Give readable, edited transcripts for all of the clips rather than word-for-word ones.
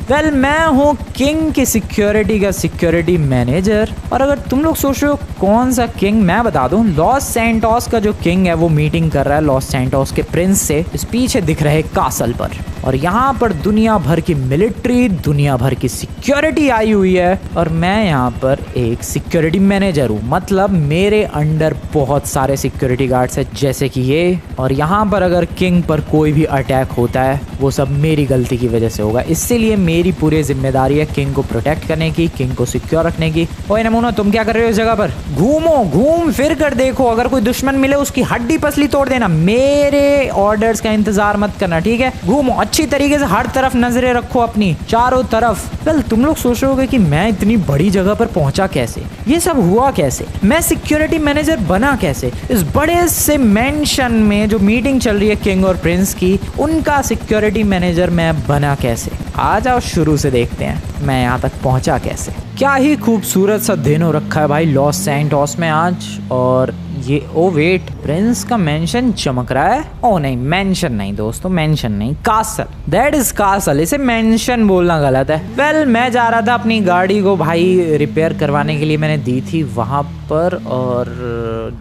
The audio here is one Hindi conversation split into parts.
वेल मैं हूँ किंग की सिक्योरिटी का सिक्योरिटी मैनेजर। और अगर तुम लोग सोच रहे हो कौन सा किंग, मैं बता दूं, लॉस सैंटोस का जो किंग है वो मीटिंग कर रहा है लॉस सैंटोस के प्रिंस से इस पीछे दिख रहे कासल पर। और यहाँ पर दुनिया भर की मिलिट्री, दुनिया भर की सिक्योरिटी आई हुई है और मैं यहाँ पर एक सिक्योरिटी मैनेजर हूँ। मतलब मेरे अंडर बहुत सारे सिक्योरिटी गार्ड्स हैं जैसे कि ये। और यहाँ पर अगर किंग पर कोई भी अटैक होता है वो सब मेरी गलती की वजह से होगा, इसीलिए मेरी पूरी जिम्मेदारी है किंग को प्रोटेक्ट करने की, किंग को सिक्योर रखने की। ओए नमूना, तुम क्या कर रहे हो इस जगह पर? घूमो, घूम फिर कर देखो, अगर कोई दुश्मन मिले उसकी हड्डी पसली तोड़ देना। मेरे ऑर्डर्स का इंतजार मत करना, ठीक है? घूमो अच्छी तरीके से, हर तरफ नजरें रखो अपनी, चारों तरफ। वेल तुम लोग सोच रहे होगे कि मैं इतनी बड़ी जगह पर पहुंचा कैसे, ये सब हुआ कैसे, मैं सिक्योरिटी मैनेजर बना कैसे? इस बड़े से मेंशन में जो मीटिंग चल रही है किंग और प्रिंस की, उनका सिक्योरिटी मैनेजर मैं बना कैसे? आ जाओ शुरू से देखते हैं मैं यहाँ तक पहुँचा कैसे। क्या ही खूबसूरत सा दिन हो रखा है भाई लॉस सैंटोस में आज। और ये ओ वेट, प्रिंस का मेंशन चमक रहा है। ओ नहीं, मेंशन नहीं दोस्तों, मेंशन नहीं, कासल, दैट इज कासल, इसे मेंशन बोलना गलत है। वेल मैं जा रहा था अपनी गाड़ी को भाई रिपेयर करवाने के लिए, मैंने दी थी वहाँ पर, और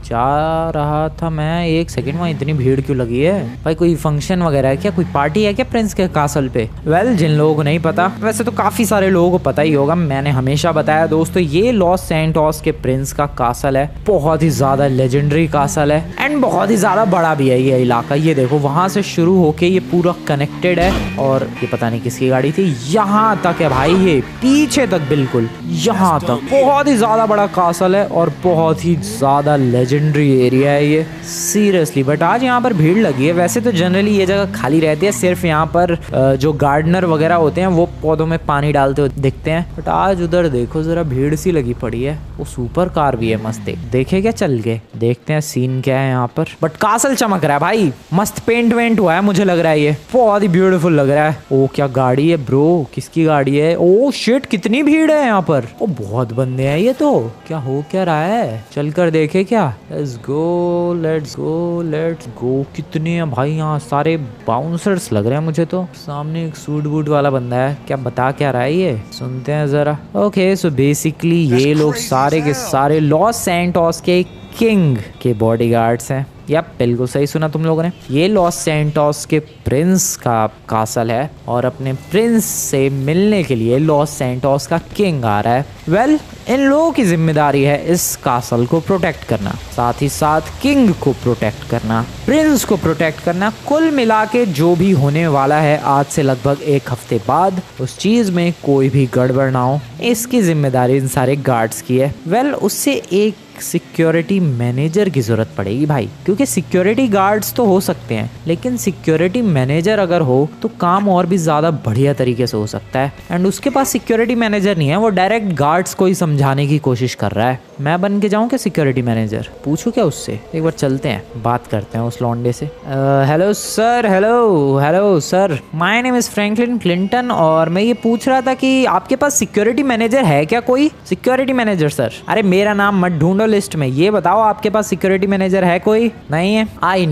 जा रहा था मैं। एक सेकंड, वहाँ इतनी भीड़ क्यों लगी है भाई? कोई फंक्शन वगैरह है क्या? कोई पार्टी है क्या प्रिंस के कासल पे? वेल जिन लोगों को नहीं पता, वैसे तो काफी सारे लोगों को पता ही होगा, मैंने हमेशा बताया दोस्तों, ये लॉस सैंटोस के प्रिंस का कासल है। बहुत ही ज्यादा लेजेंडरी कासल है एंड बहुत ही ज्यादा बड़ा भी है ये इलाका। ये देखो वहां से शुरू होके ये पूरा कनेक्टेड है। और ये पता नहीं किसकी गाड़ी थी, यहाँ तक है भाई, ये पीछे तक बिल्कुल यहाँ तक। बहुत ही ज्यादा बड़ा कासल है और बहुत ही ज्यादा लेजेंडरी एरिया है ये, सीरियसली। बट आज यहाँ पर भीड़ लगी है। वैसे तो जनरली ये जगह खाली रहती है, सिर्फ यहाँ पर जो गार्डनर वगैरह होते हैं वो पौधों में पानी डालते हुए दिखते हैं। बट आज उधर देखो जरा, भीड़ सी लगी पड़ी है। वो सुपर कार भी है मस्त, देखे क्या चल के? देखते हैं सीन क्या है यहाँ पर। बट कासल चमक रहा है भाई, मस्त पेंट वेंट हुआ है, मुझे लग रहा है ये बहुत ही ब्यूटीफुल लग रहा है। ओ क्या गाड़ी है ब्रो, किसकी गाड़ी है? ओ शिट, कितनी भीड़ है यहाँ पर। ओ बहुत बंदे हैं ये तो। क्या हो क्या रहा है, चल कर देखे क्या? Let's go, let's go, let's go. कितने हैं भाई यहाँ, सारे बाउंसर्स लग रहे हैं मुझे तो। सामने एक सूट बूट वाला बंदा है, क्या बता क्या रहा है ये, सुनते हैं जरा। ओके सो बेसिकली ये लोग सारे के सारे लॉस सैंटोस के किंग के बॉडीगार्ड्स हैं। यप, बिल्कुल सही सुना तुम लोगों ने। ये लॉस सैंटोस के प्रिंस का कासल है और अपने प्रिंस से मिलने के लिए लॉस सैंटोस का किंग आ रहा है। वेल इन लोगों की जिम्मेदारी है इस कासल को प्रोटेक्ट करना, साथ ही साथ किंग को प्रोटेक्ट करना, प्रिंस को प्रोटेक्ट करना। कुल मिला के जो भी होने वाला है आज से लगभग एक हफ्ते बाद, उस चीज में कोई भी गड़बड़ ना हो, इसकी जिम्मेदारी इन सारे गार्ड्स की है। वेल उससे एक सिक्योरिटी मैनेजर की जरूरत पड़ेगी भाई, क्योंकि सिक्योरिटी गार्ड्स तो हो सकते हैं लेकिन सिक्योरिटी मैनेजर अगर हो तो काम और भी ज्यादा बढ़िया तरीके से हो सकता है। एंड उसके पास सिक्योरिटी मैनेजर नहीं है, वो डायरेक्ट गार्ड्स को ही समझाने की कोशिश कर रहा है। मैं बन के जाऊं क्या सिक्योरिटी मैनेजर? पूछूं क्या उससे? एक बार चलते हैं, बात करते हैं उस लौंडे से। Hello sir, hello sir, my name is Franklin Clinton और मैं ये पूछ रहा था कि आपके पास सिक्योरिटी मैनेजर है क्या कोई? Security manager sir? अरे मेरा नाम मत ढूंढो लिस्ट में, ये बताओ आपके पास सिक्योरिटी मैनेजर है कोई? नहीं है? I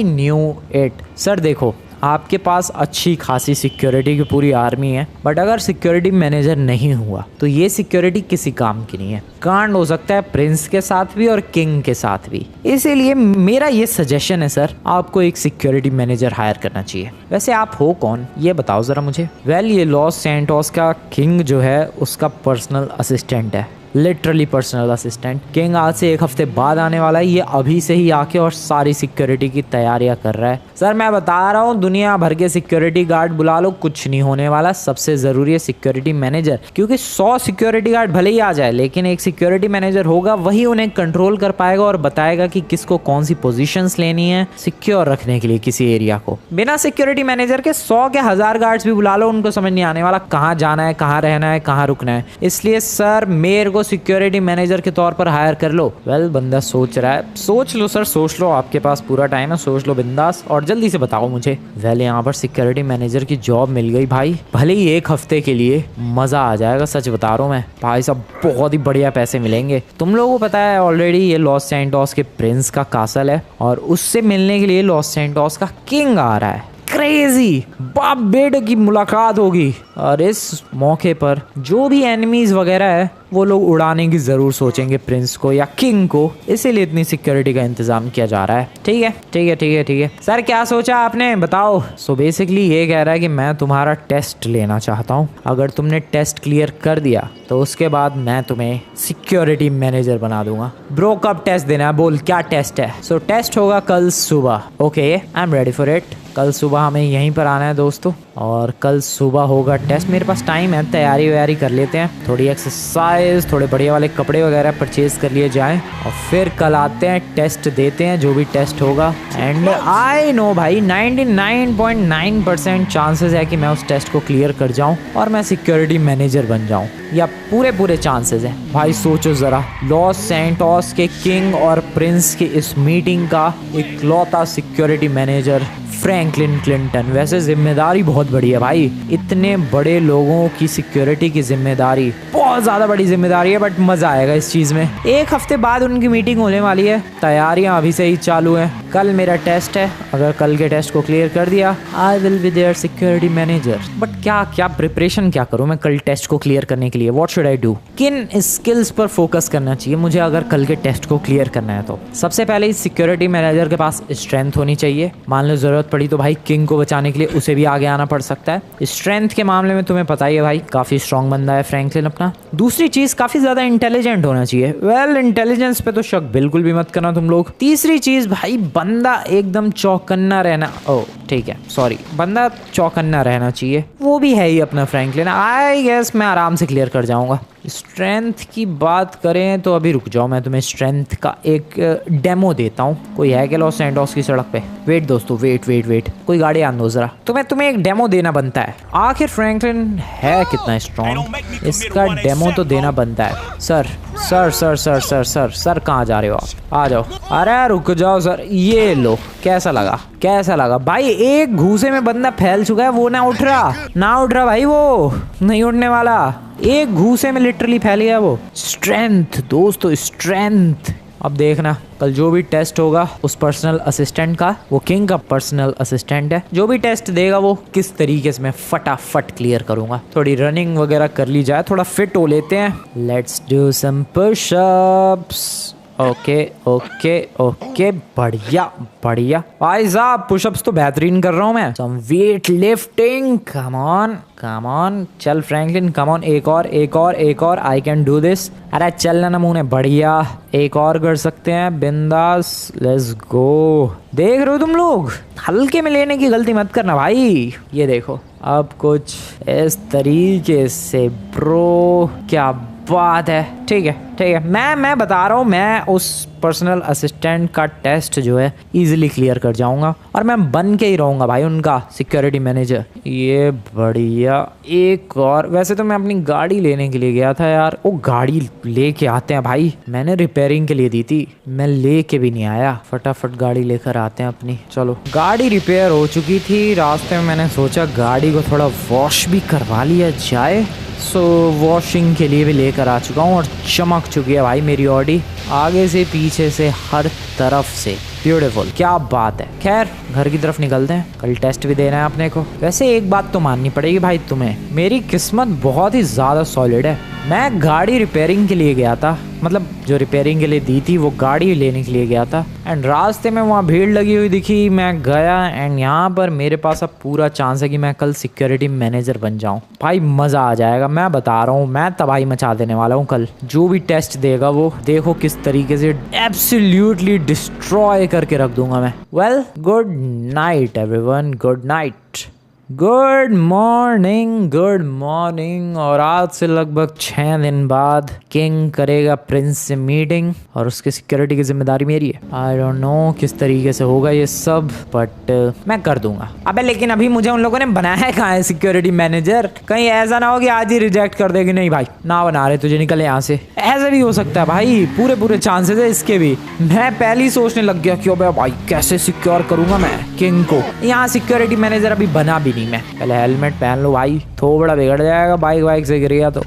knew it sir. देखो आपके पास अच्छी खासी सिक्योरिटी की पूरी आर्मी है, बट अगर सिक्योरिटी मैनेजर नहीं हुआ तो ये सिक्योरिटी किसी काम की नहीं है। कांड हो सकता है प्रिंस के साथ भी और किंग के साथ भी। इसीलिए मेरा ये सजेशन है सर, आपको एक सिक्योरिटी मैनेजर हायर करना चाहिए। वैसे आप हो कौन, ये बताओ जरा मुझे। वेल ये लॉस सैंटोस का किंग जो है उसका पर्सनल असिस्टेंट है, लिटरली पर्सनल असिस्टेंट। किंग आज से एक हफ्ते बाद आने वाला है, ये अभी से ही आके और सारी सिक्योरिटी की तैयारियां कर रहा है। सर मैं बता रहा हूँ, दुनिया भर के सिक्योरिटी गार्ड बुला लो, कुछ नहीं होने वाला। सबसे जरूरी है सिक्योरिटी मैनेजर, क्योंकि 100 सिक्योरिटी गार्ड भले ही आ जाए लेकिन एक सिक्योरिटी मैनेजर होगा, वही उन्हें कंट्रोल कर पाएगा और बताएगा कि किसको कौन सी पोजीशंस लेनी है सिक्योर रखने के लिए किसी एरिया को। बिना सिक्योरिटी मैनेजर के 100 के 1000 गार्ड्स भी बुला लो, उनको समझ नहीं आने वाला कहाँ जाना है, कहाँ रहना है, कहाँ रुकना है। इसलिए सर मेरे को सिक्योरिटी मैनेजर के तौर पर हायर कर लो। वेल बंदा सोच रहा है, सोच लो सर, सोच लो, आपके पास पूरा टाइम है, सोच लो बिंदास और जल्दी से बताओ मुझे। वेल यहाँ पर सिक्योरिटी मैनेजर की जॉब मिल गई भाई, भले ही एक हफ्ते के लिए, मजा आ जाएगा, सच बता रहा हूँ मैं भाई साहब, बहुत ही बढ़िया पैसे मिलेंगे। तुम लोगों को पता है ऑलरेडी ये लॉस सैंटोस के प्रिंस का कासल है और उससे मिलने के लिए लॉस सैंटोस का किंग आ रहा है। क्रेजी बाप बेटे की मुलाकात होगी। और इस मौके पर जो भी एनिमीज वगैरह है वो लोग उड़ाने की जरूर सोचेंगे प्रिंस को या किंग को, इसीलिए इतनी सिक्योरिटी का इंतजाम किया जा रहा है। ठीक है ठीक है ठीक है ठीक है सर, क्या सोचा आपने बताओ। सो बेसिकली ये कह रहा है कि मैं तुम्हारा टेस्ट लेना चाहता हूँ, अगर तुमने टेस्ट क्लियर कर दिया तो उसके बाद मैं तुम्हें सिक्योरिटी मैनेजर बना दूंगा। ब्रो कब टेस्ट देना है, बोल क्या टेस्ट है। सो टेस्ट होगा कल सुबह। Okay I am ready for it. कल सुबह हमें यहीं पर आना है दोस्तों, और कल सुबह होगा टेस्ट। मेरे पास टाइम है, तैयारी वैयारी कर लेते हैं, थोड़ी एक्सरसाइज, थोड़े बढ़िया वाले कपड़े वगैरह परचेज कर लिए जाएं, और फिर कल आते हैं, टेस्ट देते हैं जो भी टेस्ट होगा। एंड आई नो भाई 99.9% चांसेस है कि मैं उस टेस्ट को क्लियर कर जाऊं और मैं सिक्योरिटी मैनेजर बन जाऊं, या पूरे चांसेस हैं भाई। सोचो ज़रा, लॉस सैंटोस के किंग और प्रिंस की इस मीटिंग का इकलौता सिक्योरिटी मैनेजर फ्रैंकलिन क्लिंटन। वैसे जिम्मेदारी बहुत बड़ी है भाई, इतने बड़े लोगों की सिक्योरिटी की जिम्मेदारी बहुत ज़्यादा बड़ी जिम्मेदारी है, बट मज़ा आएगा इस चीज़ में। एक हफ्ते बाद उनकी मीटिंग होने वाली है, तैयारियां अभी से ही चालू हैं। कल मेरा टेस्ट है, अगर कल के टेस्ट को क्लियर कर दिया I will be there security manager. But क्या प्रिपरेशन क्या करूँ मैं कल टेस्ट को क्लियर करने के लिए, व्हाट शुड आई डू, किन स्किल्स पर फोकस करना चाहिए मुझे अगर कल के टेस्ट को क्लियर करना है। तो सबसे पहले सिक्योरिटी मैनेजर के पास स्ट्रेंथ होनी चाहिए, मान लो जरूरत पड़ी तो भाई किंग को बचाने के लिए उसे भी आगे आना पड़ सकता है। स्ट्रेंथ के मामले में तुम्हें पता ही है भाई, काफी स्ट्रांग बंदा है फ्रैंकलिन अपना। दूसरी चीज, काफी ज्यादा इंटेलिजेंट होना चाहिए। वेल इंटेलिजेंस पे तो शक बिल्कुल भी मत करना तुम लोग। तीसरी चीज भाई, बंदा एकदम चौकन्ना रहना। ओ ठीक है सॉरी, बंदा चौकन्ना रहना चाहिए, वो भी है ही अपना फ्रैंकलिन। आई गेस मैं आराम से क्लियर कर जाऊंगा। स्ट्रेंथ की बात करें तो अभी रुक जाओ, मैं तुम्हें स्ट्रेंथ का एक डेमो देता हूँ। कोई है क्या लॉस सैंटोस की सड़क पे? वेट दोस्तों, वेट, कोई गाड़ी आन दो जरा, तुम्हें एक डेमो देना बनता है। आखिर फ्रैंकलिन है कितना स्ट्रॉन्ग, इसका डेमो तो देना बनता है। सर कहाँ जा रहे हो आप? आ जाओ। अरे रुक जाओ सर, ये लो, कैसा लगा भाई? एक घूसे में बंदा फैल चुका है, वो ना उठ रहा भाई, वो नहीं उठने वाला, एक घूसे में लिटरली फैल गया वो। स्ट्रेंथ दोस्तों, स्ट्रेंथ। अब देखना कल जो भी टेस्ट होगा उस पर्सनल असिस्टेंट का, वो किंग का पर्सनल असिस्टेंट है, जो भी टेस्ट देगा वो किस तरीके से मैं फटाफट क्लियर करूंगा। थोड़ी रनिंग वगैरह कर ली जाए, थोड़ा फिट हो लेते हैं। Let's do some pushups. Okay बढ़िया भाई साहब, पुशअप्स तो बेहतरीन कर रहा हूँ मैं। Some weight lifting, come on, चल फ्रैंकलिन, कम ऑन, एक और, आई कैन डू दिस। अरे चलना नमूने, बढ़िया, एक और कर सकते हैं, बिंदास, लेट्स गो। देख रहे हो तुम लोग, हल्के में लेने की गलती मत करना भाई। ये देखो अब कुछ इस तरीके से, ब्रो क्या बात है। ठीक है मैं बता रहा हूँ, मैं उस पर्सनल असिस्टेंट का टेस्ट जो है इजीली क्लियर कर जाऊंगा, और मैं बन के ही रहूंगा भाई उनका सिक्योरिटी मैनेजर। ये बढ़िया। एक और, वैसे तो मैं अपनी गाड़ी लेने के लिए गया था यार, वो गाड़ी लेके आते हैं भाई, मैंने रिपेयरिंग के लिए दी थी, मैं लेके भी नहीं आया। फटाफट गाड़ी लेकर आते हैं अपनी। चलो, गाड़ी रिपेयर हो चुकी थी, रास्ते में मैंने सोचा गाड़ी को थोड़ा वॉश भी करवा लिया जाए। सो वॉशिंग के लिए भी लेकर आ चुका हूँ, और चमक चुकी है भाई मेरी ऑडी, आगे से पीछे से हर तरफ से ब्यूटीफुल। क्या बात है। खैर घर की तरफ निकलते हैं, कल टेस्ट भी देना है अपने को। वैसे एक बात तो माननी पड़ेगी भाई तुम्हें, मेरी किस्मत बहुत ही ज़्यादा सॉलिड है। मैं गाड़ी रिपेयरिंग के लिए गया था, मतलब जो रिपेयरिंग के लिए दी थी वो गाड़ी लेने के लिए गया था, एंड रास्ते में वहाँ भीड़ लगी हुई दिखी, मैं गया, एंड यहाँ पर मेरे पास अब पूरा चांस है कि मैं कल सिक्योरिटी मैनेजर बन जाऊँ। भाई मज़ा आ जाएगा, मैं बता रहा हूँ, मैं तबाही मचा देने वाला हूँ कल। जो भी टेस्ट देगा वो देखो किस तरीके से एब्सोल्युटली डिस्ट्रॉय करके रख दूंगा मैं। Well, good night everyone, good night, good morning. और आज से लगभग 6 दिन बाद किंग करेगा प्रिंस से मीटिंग, और उसकी सिक्योरिटी की जिम्मेदारी मेरी है। आई डोंट नो किस तरीके से होगा ये सब, बट मैं कर दूंगा। अबे लेकिन अभी मुझे उन लोगों ने बनाया कहाँ है सिक्योरिटी मैनेजर? कहीं ऐसा ना हो कि आज ही रिजेक्ट कर देगी, नहीं भाई ना बना रहे, तुझे निकल यहाँ से। ऐसा भी हो सकता है भाई, पूरे चांसेस है इसके भी। मैं पहले ही सोचने लग गया कि भाई कैसे सिक्योर करूंगा मैं किंग को। यहाँ सिक्योरिटी मैनेजर अभी बना भी नहीं मैं। पहले हेलमेट पहन लो भाई, थोड़ा बिगड़ जाएगा बाइक से गिर गया तो।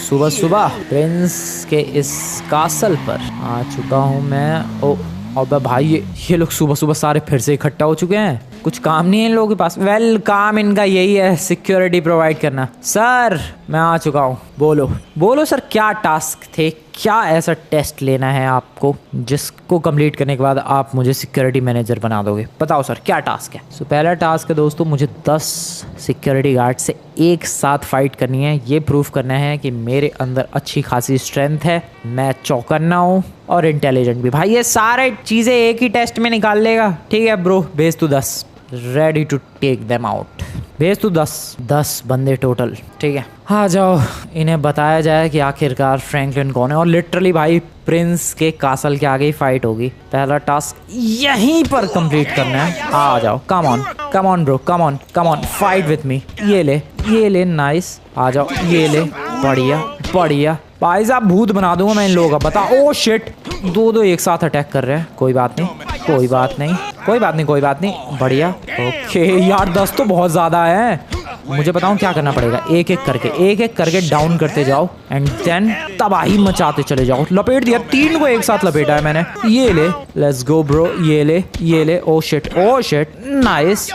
सुबह प्रिंस के इस कासल पर आ चुका हूँ मैं। ओ अबे भाई, ये लोग सुबह सारे फिर से इकट्ठा हो चुके हैं। कुछ काम नहीं है इन लोगों के पास। वेल काम इनका यही है, सिक्योरिटी प्रोवाइड करना। सर मैं आ चुका हूँ, बोलो बोलो सर क्या टास्क थे, क्या ऐसा टेस्ट लेना है आपको जिसको कंप्लीट करने के बाद आप मुझे सिक्योरिटी मैनेजर बना दोगे? बताओ सर क्या टास्क है। सो पहला टास्क है दोस्तों, मुझे 10 सिक्योरिटी गार्ड से एक साथ फाइट करनी है। ये प्रूफ करना है कि मेरे अंदर अच्छी खासी स्ट्रेंथ है, मैं चौकन्ना हूँ और इंटेलिजेंट भी। भाई ये सारे चीज़ें एक ही टेस्ट में निकाल लेगा। ठीक है ब्रो, भेज तू 10, ready to take them out. भेज तू 10 बंदे टोटल। ठीक है आ जाओ, इन्हें बताया जाए कि आखिरकार फ्रैंकलिन कौन है। और लिटरली भाई प्रिंस के कासल के आगे ही फाइट होगी। पहला टास्क यहीं पर कंप्लीट करना है। आ जाओ, come on bro, come on fight with me. ये ले नाइस, आ जाओ, ये ले, बढ़िया। भाई साहब भूत बना दूंगा मैं इन लोगों का, बता। ओ शिट, दो एक साथ अटैक कर रहे हैं। कोई बात नहीं, बढ़िया। ओके यार 10 तो बहुत ज्यादा है। मुझे बताऊं क्या करना पड़ेगा, एक एक करके डाउन करते जाओ एंड देन तबाही मचाते चले जाओ। लपेट दिया, 3 को एक साथ लपेटा है मैंने। ये ले, लेट्स गो ब्रो, ये ले। Oh shit, nice.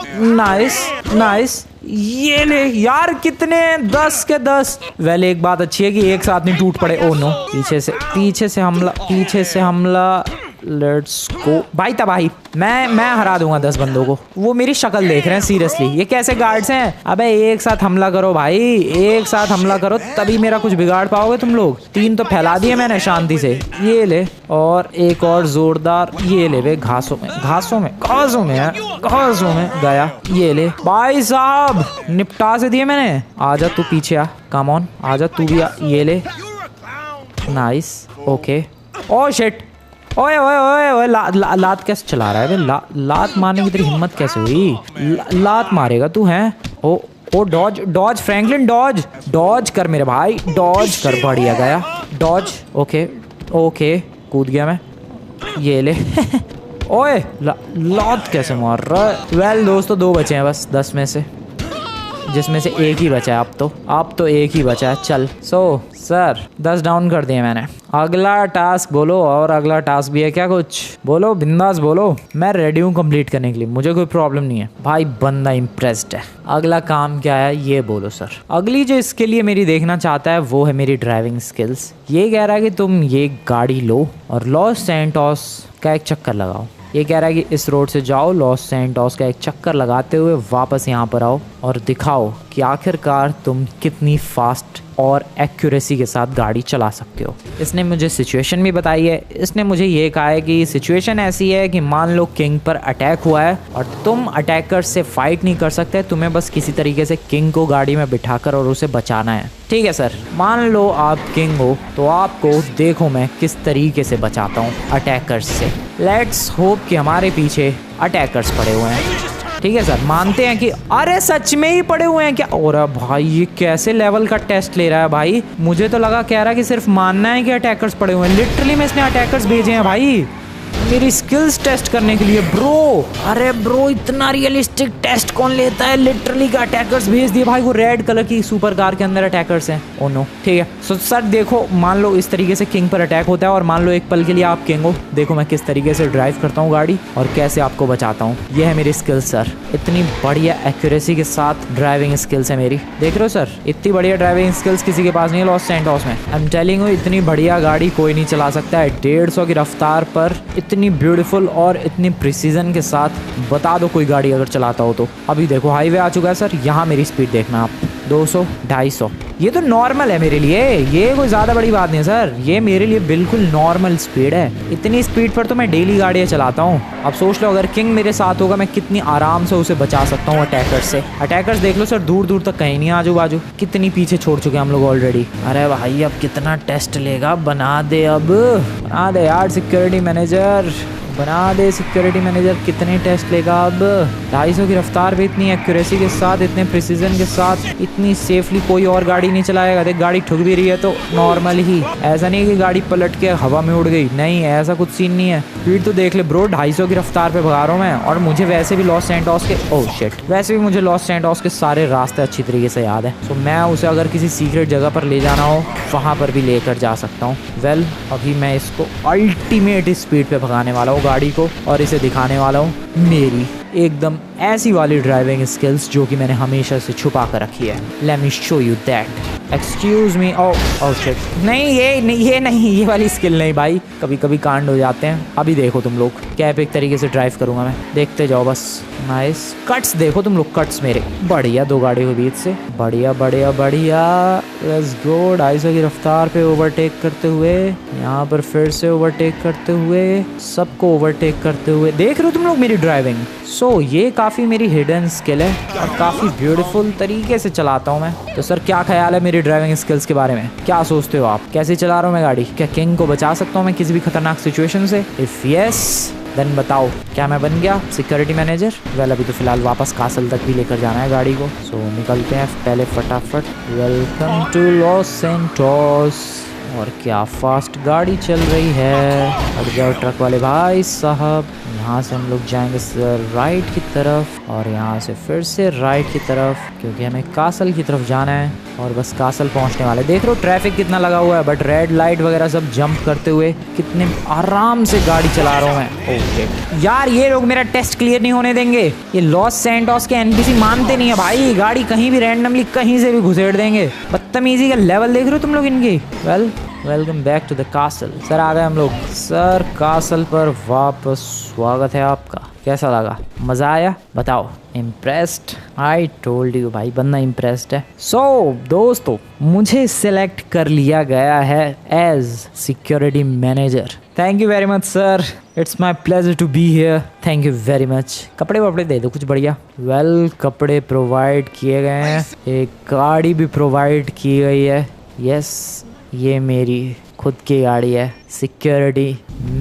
ये ले यार, कितने 10 के 10। वेल एक बात अच्छी है कि एक साथ नहीं टूट पड़े। ओ नो, पीछे से हमला। लेट्स गो भाई, तबाही। मैं हरा दूंगा 10 बंदों को। वो मेरी शक्ल देख रहे हैं सीरियसली, ये कैसे गार्ड्स हैं? अबे एक साथ हमला करो भाई, एक साथ हमला करो तभी मेरा कुछ बिगाड़ पाओगे तुम लोग। 3 तो फैला दिए मैंने शांति से। ये ले, और एक और जोरदार। ये ले वे, घासों में गया। ये ले भाई साहब, निपटा से दिए मैंने। आजा तू पीछे आ, कम ऑन, आजा तू भी आ। ये ले, नाइस, ओके। ओ शिट, ओए लात कैसे चला रहा है? लात मारने की तेरी हिम्मत कैसे हुई? लात मारेगा तू हैं? ओ डॉज फ्रैंकलिन, डॉज कर मेरे भाई, डॉज कर। बढ़िया गया, डॉज। ओके कूद गया मैं। ये ले ओए लात कैसे मार रहा है? वेल दोस्तों 2 बचे हैं बस 10 में से, जिसमें से एक ही बचा है। अब तो एक ही बचा है। चल सर 10 डाउन कर दिए मैंने। अगला टास्क बोलो, और अगला टास्क भी है क्या कुछ? बोलो बिंदास बोलो, मैं रेडी हूँ कंप्लीट करने के लिए, मुझे कोई प्रॉब्लम नहीं है। भाई बंदा इम्प्रेस्ड है। अगला काम क्या है ये बोलो सर। अगली जो इसके लिए मेरी देखना चाहता है वो है मेरी ड्राइविंग स्किल्स। ये कह रहा है कि तुम ये गाड़ी लो और लॉस सैंटोस का एक चक्कर लगाओ। ये कह रहा है कि इस रोड से जाओ, लॉस सैंटोस का एक चक्कर लगाते हुए वापस यहाँ पर आओ और दिखाओ कि आखिरकार तुम कितनी फास्ट और एक्यूरेसी के साथ गाड़ी चला सकते हो। इसने मुझे सिचुएशन भी बताई है। इसने मुझे ये कहा है कि सिचुएशन ऐसी है कि मान लो किंग पर अटैक हुआ है और तुम अटैकर से फाइट नहीं कर सकते, तुम्हें बस किसी तरीके से किंग को गाड़ी में बिठाकर और उसे बचाना है। ठीक है सर, मान लो आप किंग हो तो आपको देखो मैं किस तरीके से बचाता हूँ अटैकर्स से। लेट्स होप कि हमारे पीछे अटैकर्स पड़े हुए हैं। ठीक है सर, मानते हैं कि अरे सच में ही पड़े हुए हैं क्या? और भाई ये कैसे लेवल का टेस्ट ले रहा है भाई? मुझे तो लगा कह रहा है कि सिर्फ मानना है कि अटैकर्स पड़े हुए हैं। लिटरली में इसने अटैकर्स भेजे हैं भाई मेरी स्किल्स टेस्ट करने के लिए। ब्रो अरे ब्रो, इतना रियलिस्टिक टेस्ट कौन लेता है? लिटरली का अटैकर्स भेज दिए भाई। वो रेड कलर की सुपर कार के अंदर अटैकर्स हैं। ओ नो, ठीक है। सो सर देखो, मान लो इस तरीके से किंग पर अटैक होता है और मान लो एक पल के लिए आप किंग हो। देखो मैं किस तरीके से ड्राइव करता हूँ गाड़ी और कैसे आपको बचाता हूँ। ये है मेरी स्किल्स सर। इतनी बढ़िया एक्यूरेसी के साथ ड्राइविंग स्किल्स है मेरी। देख रहे हो सर, इतनी बढ़िया ड्राइविंग स्किल्स किसी के पास नहीं है लॉस सैंटोस में। आई एम टेलिंग यू, इतनी बढ़िया गाड़ी कोई नहीं चला सकता है। 150 की रफ्तार पर इतनी ब्यूटीफुल और इतनी प्रिसीजन के साथ। बता दो कोई गाड़ी अगर चलाता हो तो। अभी देखो हाईवे आ चुका है सर, यहाँ मेरी स्पीड देखना आप, 200 250। ये तो नॉर्मल है मेरे लिए, ये कोई ज़्यादा बड़ी बात नहीं है सर। ये मेरे लिए बिल्कुल नॉर्मल स्पीड है। इतनी स्पीड पर तो मैं डेली गाड़ियाँ चलाता हूँ। अब सोच लो अगर किंग मेरे साथ होगा मैं कितनी आराम से उसे बचा सकता हूँ अटैकर्स से। अटैकर्स देख लो सर, दूर दूर तक कहीं नहीं, आजू बाजू कितनी पीछे छोड़ चुके हम लोग ऑलरेडी। अरे भाई अब कितना टेस्ट लेगा? बना दे, अब बना दे यार सिक्योरिटी मैनेजर, बना दे सिक्योरिटी मैनेजर। कितने टेस्ट लेगा अब? 250 की रफ्तार पे इतनी एक्यूरेसी के साथ, इतने प्रिसीजन के साथ, इतनी सेफली कोई और गाड़ी नहीं चलाएगा। देख गाड़ी ठुक भी रही है तो नॉर्मल ही, ऐसा नहीं है कि गाड़ी पलट के हवा में उड़ गई, नहीं ऐसा कुछ सीन नहीं है। स्पीड तो देख ले ब्रो, 250 की रफ्तार पे भगा रहा हूँ मैं। और मुझे वैसे भी लॉस सैंटोस के वैसे भी मुझे लॉस सैंटोस के सारे रास्ते अच्छी तरीके से याद है। तो मैं उसे अगर किसी सीक्रेट जगह पर ले जाना हो वहाँ पर भी लेकर जा सकता हूँ। वेल अभी मैं इसको अल्टीमेट स्पीड पे भगाने वाला हूँ गाड़ी को और इसे दिखाने वाला हूँ मेरी एकदम ऐसी वाली ड्राइविंग स्किल्स जो कि मैंने हमेशा से छुपा कर रखी है। Let me show you that. Excuse me. Oh shit, नहीं ये नहीं, ये वाली स्किल नहीं भाई, कभी कभी कांड हो जाते हैं। अभी देखो तुम लोग क्या एपिक तरीके से ड्राइव करूंगा मैं, देखते जाओ बस। नाइस कट्स देखो तुम लोग, कट्स मेरे बढ़िया, 2 गाड़ियों के बीच से बढ़िया बढ़िया बढ़िया। Let's go. 250 की रफ्तार पे ओवरटेक करते हुए, यहाँ पर फिर से ओवरटेक करते हुए, सबको ओवरटेक करते हुए। देख रहे हो तुम लोग मेरी ड्राइविंग। सो ये काफ़ी मेरी हिडन स्किल है और काफ़ी ब्यूटीफुल तरीके से चलाता हूँ मैं। तो सर क्या ख्याल है मेरी ड्राइविंग स्किल्स के बारे में, क्या सोचते हो आप, कैसे चला रहा हूँ मैं गाड़ी? क्या किंग को बचा सकता हूँ मैं किसी भी खतरनाक सिचुएशन से? इफ़ यस देन बताओ क्या मैं बन गया सिक्योरिटी मैनेजर? वेल अभी तो फिलहाल वापस कासल तक भी लेकर जाना है गाड़ी को। सो निकलते हैं पहले फटाफट। Welcome to Los Santos. और क्या फास्ट गाड़ी चल रही है। हट जाओ ट्रक वाले भाई साहब। यहाँ से हम लोग जाएंगे राइट की तरफ और यहाँ से फिर से राइट की तरफ, क्योंकि हमें कासल की तरफ जाना है और बस कासल पहुँचने वाले। देख रहे हो ट्रैफिक कितना लगा हुआ है, बट रेड लाइट वगैरह सब जंप करते हुए कितने आराम से गाड़ी चला रहा हूँ मैं। ओके यार, ये लोग मेरा टेस्ट क्लियर नहीं होने देंगे। ये लॉस सैंटोस के एनपीसी मानते नहीं है भाई, गाड़ी कहीं भी रैंडमली कहीं से भी घुसेड़ देंगे। बदतमीजी का लेवल देख रहे हो तुम लोग इनकी। Welcome back to the castle. Sir आ गए हम लोग। सर कासल पर वापस स्वागत है आपका। कैसा लगा, मज़ा आया? बताओ। इम्प्रेस्ड? आई टोल्ड यू भाई, बंदा इम्प्रेस्ड है। सो दोस्तों, मुझे सिलेक्ट कर लिया गया है as security manager. Thank you very much sir, it's my pleasure to be here. Thank you very much. कपड़े वपड़े दे दो कुछ बढ़िया। कपड़े प्रोवाइड किए गए हैं, एक गाड़ी भी प्रोवाइड की गई है। यस, ये मेरी खुद की गाड़ी है, सिक्योरिटी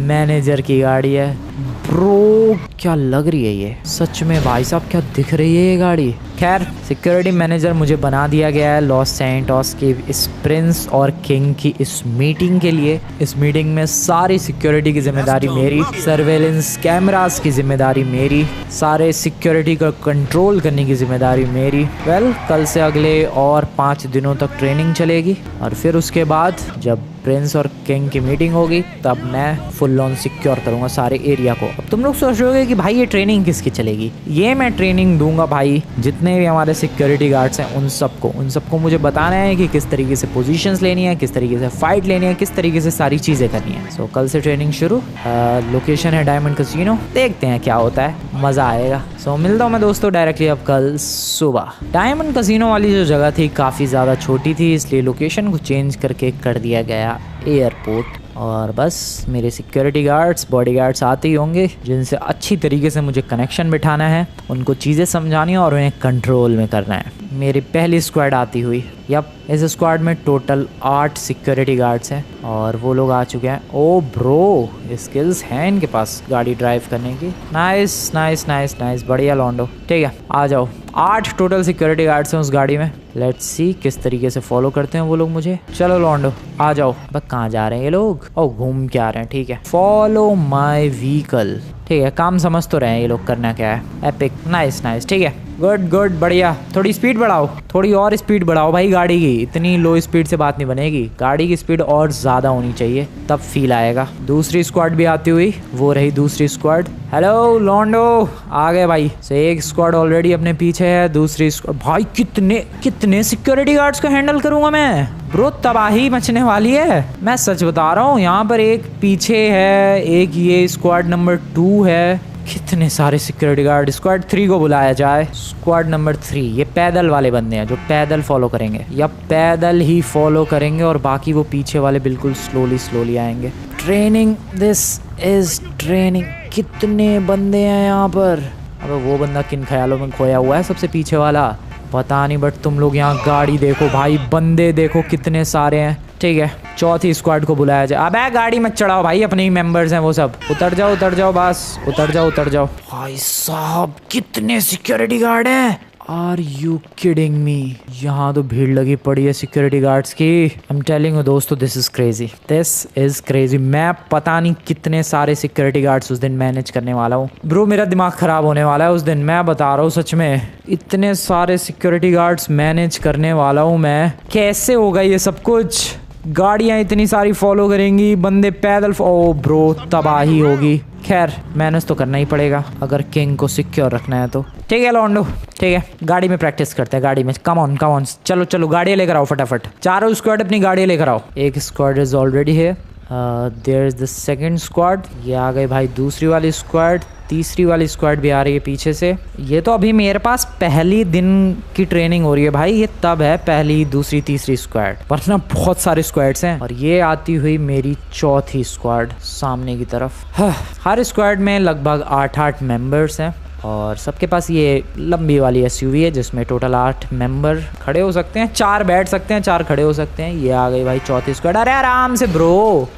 मैनेजर की गाड़ी है। ब्रो क्या लग रही है ये, सच में भाई साहब क्या दिख रही है ये गाड़ी। खैर, सिक्योरिटी मैनेजर मुझे बना दिया गया है लॉस सैंटोस के इस प्रिंस और किंग की इस मीटिंग के लिए। इस मीटिंग में सारी सिक्योरिटी की जिम्मेदारी मेरी, सर्वेलेंस कैमरास की जिम्मेदारी मेरी, सारे सिक्योरिटी को कंट्रोल करने की जिम्मेदारी मेरी। कल से अगले और 5 दिनों तक ट्रेनिंग चलेगी और फिर उसके बाद जब प्रिंस और किंग की मीटिंग होगी तब मैं फुल ऑन सिक्योर करूंगा सारे एरिया को। अब तुम लोग सोच रहे होगे कि भाई ये ट्रेनिंग किसकी चलेगी? ये मैं ट्रेनिंग दूंगा भाई जितने भी हमारे सिक्योरिटी गार्ड्स हैं उन सबको मुझे बताना है कि किस तरीके से पोजीशंस लेनी है, किस तरीके से फाइट लेनी है, किस तरीके से सारी चीज़ें करनी है। सो कल से ट्रेनिंग शुरू। लोकेशन है डायमंड कैसीनो, देखते हैं क्या होता है, मज़ा आएगा। सो मिलता हूँ मैं दोस्तों डायरेक्टली अब कल सुबह। डायमंड कैसीनो वाली जो जगह थी काफ़ी ज़्यादा छोटी थी, इसलिए लोकेशन को चेंज करके कर दिया गया एयरपोर्ट। और बस मेरे सिक्योरिटी गार्ड्स, बॉडी गार्ड्स आते ही होंगे जिनसे अच्छी तरीके से मुझे कनेक्शन बिठाना है, उनको चीज़ें समझानी है और उन्हें कंट्रोल में करना है। मेरी पहली स्क्वाड आती हुई। इस स्क्वाड में टोटल 8 सिक्योरिटी गार्ड्स हैं और वो लोग आ चुके हैं। ओ ब्रो, स्किल्स हैं इनके पास गाड़ी ड्राइव करने की। नाइस नाइस नाइस नाइस, बढ़िया लॉन्डो। ठीक है, आ जाओ। 8 टोटल सिक्योरिटी गार्ड्स हैं उस गाड़ी में। लेट्स सी किस तरीके से फॉलो करते हैं वो लोग मुझे। चलो लॉन्डो आ जाओ। बस कहाँ जा रहे हैं ये लोग? ओ घूम के आ रहे हैं, ठीक है। Follow my vehicle. ठीक है, काम समझ तो रहे हैं ये लोग करना क्या है। एपिक, नाइस नाइस, ठीक है, गुड गुड, बढ़िया। थोड़ी स्पीड बढ़ाओ, थोड़ी और स्पीड बढ़ाओ भाई गाड़ी की। इतनी लो स्पीड से बात नहीं बनेगी, गाड़ी की स्पीड और ज़्यादा होनी चाहिए, तब फील आएगा। दूसरी स्क्वाड भी आती हुई, वो रही दूसरी स्क्वाड। हेलो लॉन्डो, आ गए भाई। सो एक स्क्वाड ऑलरेडी अपने पीछे है, दूसरी भाई कितने सिक्योरिटी गार्ड्स को हैंडल करूंगा मैं ब्रो, तबाही मचने वाली है। मैं सच बता रहा हूँ, यहाँ पर एक पीछे है, एक ये स्क्वाड नंबर 2 है। कितने सारे सिक्योरिटी गार्ड। स्क्वाड 3 को बुलाया जाए। स्क्वाड नंबर 3 ये पैदल वाले बंदे हैं जो पैदल फॉलो करेंगे, या पैदल ही फॉलो करेंगे और बाकी वो पीछे वाले बिल्कुल स्लोली आएंगे। Training, this is training. कितने बंदे हैं यहाँ पर? अबे वो बंदा किन ख्यालों में खोया हुआ है सबसे पीछे वाला, पता नहीं। बट तुम लोग यहाँ गाड़ी देखो भाई, बंदे देखो कितने सारे हैं। ठीक है, चौथी स्क्वाड को बुलाया जाए। अबे गाड़ी मत चढ़ाओ भाई, अपने ही मेंबर्स हैं वो सब। उतर जाओ बस, उतर जाओ। भाई साहब कितने सिक्योरिटी गार्ड हैं। Are you kidding me? यहाँ तो भीड़ लगी पड़ी है सिक्योरिटी गार्ड्स की। आई एम टेलिंग यू दोस्तों, दिस इज क्रेजी। मैं पता नहीं कितने सारे सिक्योरिटी गार्ड्स उस दिन मैनेज करने वाला हूँ ब्रो। मेरा दिमाग खराब होने वाला है उस दिन, मैं बता रहा हूँ सच में। इतने सारे सिक्योरिटी गार्ड्स मैनेज करने वाला हूँ मैं। कैसे होगा ये सब कुछ? गाड़ियाँ इतनी सारी फॉलो करेंगी, बंदे पैदल। ओ ब्रो, तबाही होगी। खैर मैनेज तो करना ही पड़ेगा अगर किंग को सिक्योर रखना है तो। ठीक है लॉन्डो, ठीक है गाड़ी में प्रैक्टिस करते हैं, गाड़ी में। कम ऑन चलो चलो गाड़ियाँ लेकर आओ फटाफट, चारों स्क्वाड अपनी गाड़ियाँ लेकर आओ। एक स्क्वाड इज ऑलरेडी है, there is the second squad, ये आ गई भाई दूसरी वाली स्क्वाड, तीसरी वाली स्क्वाड भी आ रही है पीछे से। ये तो अभी मेरे पास पहली दिन की ट्रेनिंग हो रही है भाई, ये तब है पहली दूसरी तीसरी स्क्वाड, वरना बहुत सारे स्क्वाड्स हैं। और ये आती हुई मेरी चौथी स्क्वाड सामने की तरफ। हर स्क्वाड में लगभग 8-8 मेंबर्स हैं और सबके पास ये लंबी वाली एसयूवी है जिसमें टोटल 8 मेंबर खड़े हो सकते हैं, 4 बैठ सकते हैं, 4 खड़े हो सकते हैं। ये आ गई भाई चौथी स्क्वाड। अरे आराम से ब्रो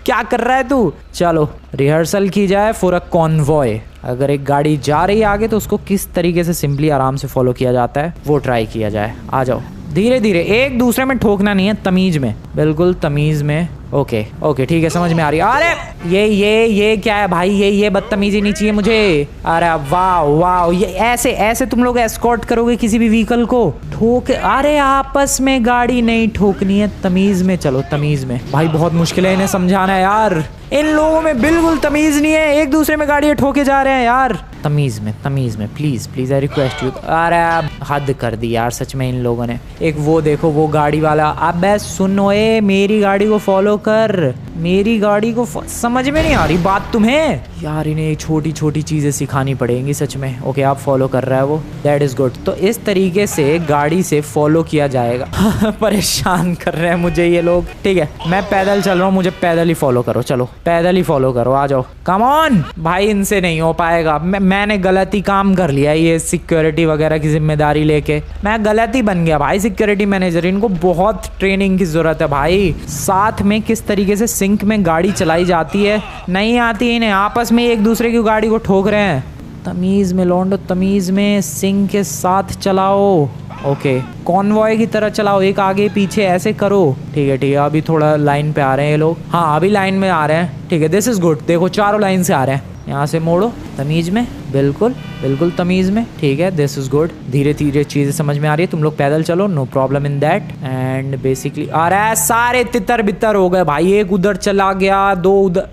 क्या कर रहा है तू? चलो रिहर्सल की जाए फॉर अ कॉन्वॉय। अगर एक गाड़ी जा रही है आगे तो उसको किस तरीके से सिंपली आराम से फॉलो किया जाता है वो ट्राई किया जाए। आ जाओ धीरे धीरे, एक दूसरे में ठोकना नहीं है, तमीज में, बिल्कुल तमीज में। ओके ओके ठीक है समझ में आ रही है। अरे ये क्या है भाई, ये बदतमीजी नहीं चाहिए मुझे। अरे वाह वाह, ये ऐसे ऐसे तुम लोग एस्कॉर्ट करोगे किसी भी व्हीकल को? ठोक, अरे आपस में गाड़ी नहीं ठोकनी है, तमीज में चलो, तमीज में। भाई बहुत मुश्किल है इन्हें समझाना है यार, इन लोगों में बिल्कुल तमीज नहीं है, एक दूसरे में गाड़ियां ठोके जा रहे हैं यार। तमीज में please please I request you. अरे हद कर दी यार सच में इन लोगों ने। एक वो देखो वो गाड़ी वाला, अबे सुनो ए मेरी गाड़ी को फॉलो कर, मेरी गाड़ी को समझ में नहीं आ रही बात तुम्हें यार, इन्हें छोटी छोटी चीजें सिखानी पड़ेंगी सच में। ओके आप फॉलो कर रहा है वो, दैट इज गुड। तो इस तरीके से गाड़ी से फॉलो किया जाएगा। परेशान कर रहे हैं मुझे ये लोग। ठीक है मैं पैदल चल रहा हूँ, मुझे पैदल ही फॉलो करो, चलो पैदल ही फॉलो करो, आ जाओ कम ऑन। भाई इनसे नहीं हो पाएगा, मैंने गलत ही काम कर लिया, ये सिक्योरिटी वगैरह की जिम्मेदारी लेके मैं गलत ही बन गया भाई सिक्योरिटी मैनेजर। इनको बहुत ट्रेनिंग की जरूरत है भाई, साथ में किस तरीके से सिंक में गाड़ी चलाई जाती है नहीं आती इन्हें, आपस में एक दूसरे की गाड़ी को ठोक रहे हैं। तमीज में लौंडो, तमीज में, सिंक के साथ चलाओ। ओके कॉन्वॉय की तरह चलाओ, एक आगे पीछे ऐसे करो। ठीक है अभी थोड़ा लाइन पे आ रहे हैं ये लोग, हाँ अभी लाइन में आ रहे हैं। ठीक है दिस इज गुड, देखो चारों लाइन से आ रहे हैं। यहाँ से मोड़ो तमीज में, बिल्कुल बिल्कुल तमीज में। ठीक है दिस इज गुड, धीरे धीरे चीजें समझ में आ रही है, तुम लोग पैदल चलो, no problem in that. And basically अरे सारे तितर बितर हो गए भाई, एक उधर चला गया, 2 उधर।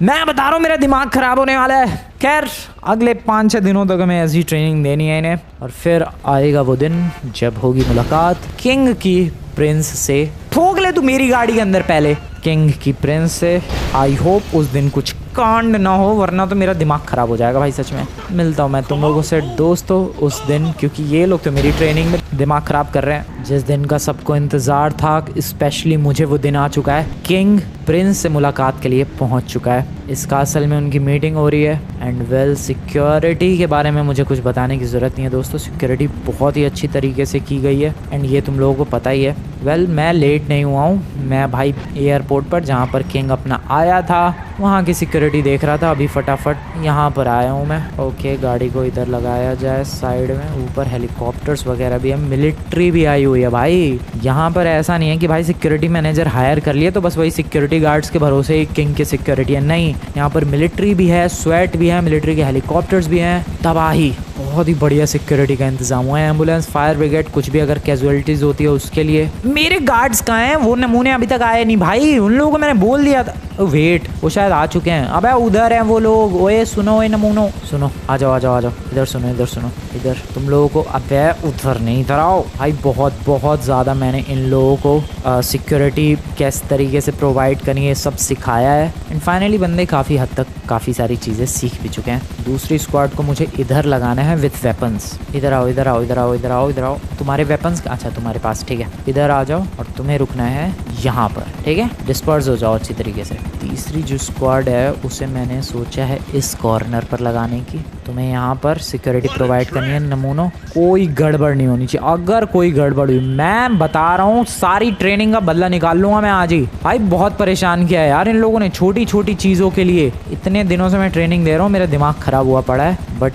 मैं बता रहा हूँ मेरा दिमाग खराब होने वाला है। खैर अगले 5-6 दिनों तक हमें ऐसी ट्रेनिंग देनी है इन्हें, और फिर आएगा वो दिन जब होगी मुलाकात किंग की प्रिंस से। ठोक ले तू मेरी गाड़ी के अंदर पहले, किंग की प्रिंस से। आई होप उस दिन कुछ कांड ना हो, वरना तो मेरा दिमाग खराब हो जाएगा भाई सच में। मिलता हूँ मैं तुम लोगों से दोस्तों उस दिन, क्योंकि ये लोग तो मेरी ट्रेनिंग में दिमाग खराब कर रहे हैं। जिस दिन का सबको इंतज़ार था, स्पेशली मुझे वो दिन आ चुका है, किंग प्रिंस से मुलाकात के लिए पहुंच चुका है। इसका असल में उनकी मीटिंग हो रही है। एंड वेल सिक्योरिटी के बारे में मुझे कुछ बताने की ज़रूरत नहीं है दोस्तों, सिक्योरिटी बहुत ही अच्छी तरीके से की गई है एंड ये तुम लोगों को पता ही है। वेल मैं लेट नहीं हुआ हूँ, मैं भाई एयरपोर्ट पर जहाँ पर किंग अपना आया था वहाँ की सिक्योरिटी देख रहा था, अभी फटाफट यहाँ पर आया हूँ मैं। ओके गाड़ी को इधर लगाया जाए साइड में, ऊपर हेलीकॉप्टर्स वगैरह भी है, मिलिट्री भी आई हुई है भाई। यहाँ पर ऐसा नहीं है कि भाई सिक्योरिटी मैनेजर हायर कर लिए तो बस वही सिक्योरिटी गार्ड्स के भरोसे ही किंग की सिक्योरिटी है, नहीं, यहाँ पर मिलिट्री भी है, स्वेट भी है, मिलिट्री के हेलीकॉप्टर्स भी हैं, तबाही, बहुत ही बढ़िया सिक्योरिटी का इंतजाम हुआ है। एम्बुलेंस, फायर ब्रिगेड, कुछ भी अगर कैजुअलिटीज होती है उसके लिए। मेरे गार्ड्स कहाँ हैं? वो नमूने अभी तक आए नहीं भाई, उन लोगों को मैंने बोल दिया था। वेट वो शायद आ चुके हैं। अबे उधर हैं वो लोग, ओए सुनो, ओए नमूनो सुनो, आ जाओ आ जाओ आ जाओ, इधर सुनो, इधर सुनो, इधर तुम लोगों को। अबे उधर नहीं, इधर आओ भाई। बहुत बहुत ज़्यादा मैंने इन लोगों को सिक्योरिटी किस तरीके से प्रोवाइड करनी है सब सिखाया है एंड फाइनली बंदे काफ़ी हद तक काफ़ी सारी चीज़ें सीख भी चुके हैं। दूसरी स्क्वाड को मुझे इधर लगाना है विथ वेपन्स। इधर आओ इधर आओ इधर आओ इधर आओ इधर आओ। तुम्हारे वेपन्स, अच्छा तुम्हारे पास, ठीक है इधर आ जाओ और तुम्हें रुकना है यहाँ पर, ठीक है, डिस्पर्स हो जाओ अच्छी तरीके से। तीसरी जो स्क्वाड है उसे मैंने सोचा है इस कॉर्नर पर लगाने की। तुम्हें यहाँ पर सिक्योरिटी प्रोवाइड करनी है नमूनों, कोई गड़बड़ नहीं होनी चाहिए। अगर कोई गड़बड़ हुई मैं बता रहा हूँ सारी ट्रेनिंग का बदला निकाल लूंगा मैं आज ही। भाई बहुत परेशान किया है यार इन लोगों ने छोटी छोटी चीज़ों के लिए। इतने दिनों से मैं ट्रेनिंग दे रहा हूँ, मेरा दिमाग खराब हुआ पड़ा है, बट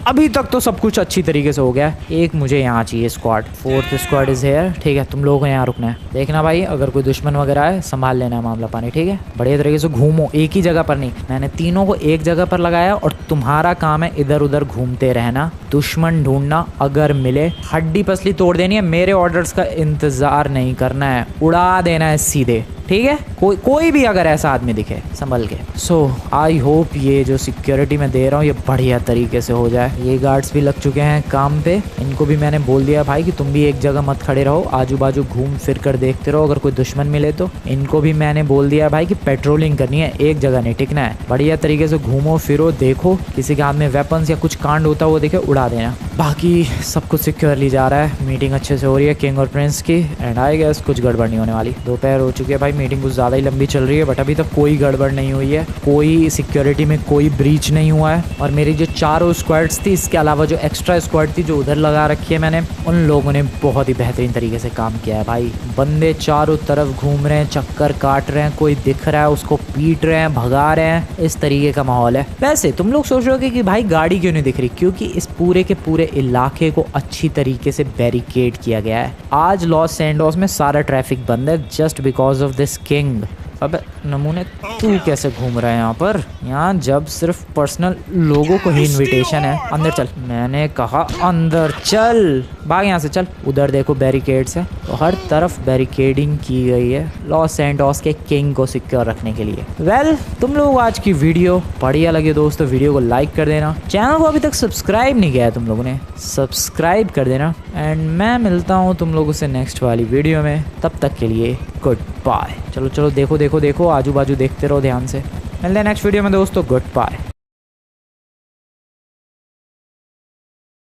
अभी तक तो सब कुछ अच्छी तरीके से हो गया है। एक मुझे यहाँ चाहिए squad, 4th squad is here, ठीक है तुम लोगों को यहाँ रुकना है। देखना भाई अगर कोई दुश्मन वगैरह है संभाल लेना है मामला पानी, ठीक है, बढ़िया तरीके से घूमो, एक ही जगह पर नहीं। मैंने तीनों को एक जगह पर लगाया और तुम्हारा काम है इधर उधर घूमते रहना, दुश्मन ढूंढना, अगर मिले हड्डी पसली तोड़ देनी है, मेरे ऑर्डर्स का इंतजार नहीं करना है, उड़ा देना है सीधे। ठीक है, कोई भी अगर ऐसा आदमी दिखे संभल के। सो आई होप ये जो सिक्योरिटी मैं दे रहा हूँ ये बढ़िया तरीके से हो जाए। ये गार्ड्स भी लग चुके हैं काम पे, इनको भी मैंने बोल दिया भाई कि तुम भी एक जगह मत खड़े रहो, आजू बाजू घूम फिर कर देखते रहो, अगर कोई दुश्मन मिले तो। इनको भी मैंने बोल दिया भाई कि पेट्रोलिंग करनी है, एक जगह नहीं टिकना है, बढ़िया तरीके से घूमो फिरो, देखो किसी के हाथ में वेपन्स या कुछ कांड होता हुआ देखे उड़ा देना। बाकी सब कुछ सिक्योरली जा रहा है, मीटिंग अच्छे से हो रही है किंग और प्रिंस की, एंड आई गेस कुछ गड़बड़ नहीं होने वाली। दोपहर हो चुकी है भाई, मीटिंग कुछ ज़्यादा ही लंबी चल रही है, बट अभी तक कोई गड़बड़ नहीं हुई है, कोई सिक्योरिटी में कोई ब्रीच नहीं हुआ है। और मेरी जो चारों स्क्वाड्स थी, इसके अलावा जो एक्स्ट्रा स्क्वाड थी जो उधर लगा रखी है मैंने, उन लोगों ने बहुत ही बेहतरीन तरीके से काम किया है भाई। बंदे चारों तरफ घूम रहे हैं, चक्कर काट रहे हैं, कोई दिख रहा है उसको पीट रहे हैं, भगा रहे हैं, इस तरीके का माहौल है। वैसे तुम लोग सोच रहे हो कि भाई गाड़ी क्यों नहीं दिख रही, क्योंकि इस पूरे के पूरे इलाके को अच्छी तरीके से बैरिकेड किया गया है। आज लॉस सैंटोस में सारा ट्रैफिक बंद है just because of this king. अब नमूने तू कैसे घूम रहा है यहाँ पर? यहाँ जब सिर्फ पर्सनल लोगों को ही इनविटेशन है। अंदर चल, मैंने कहा अंदर चल, भाग यहाँ से चल। उधर देखो बैरिकेड्स है, तो हर तरफ बैरिकेडिंग की गई है लॉस सैंटोस के किंग को सिक्योर रखने के लिए। वेल, तुम लोग आज की वीडियो बढ़िया लगे दोस्तों, वीडियो को लाइक कर देना, चैनल को अभी तक सब्सक्राइब नहीं किया है तुम लोगों ने, सब्सक्राइब कर देना, एंड मैं मिलता हूँ तुम लोगों से नेक्स्ट वाली वीडियो में। तब तक के लिए गुड बाय। चलो चलो देखो देखो देखो, आजू बाजू देखते रहो ध्यान से। मिलते हैं नेक्स्ट वीडियो में दोस्तों, गुड बाय।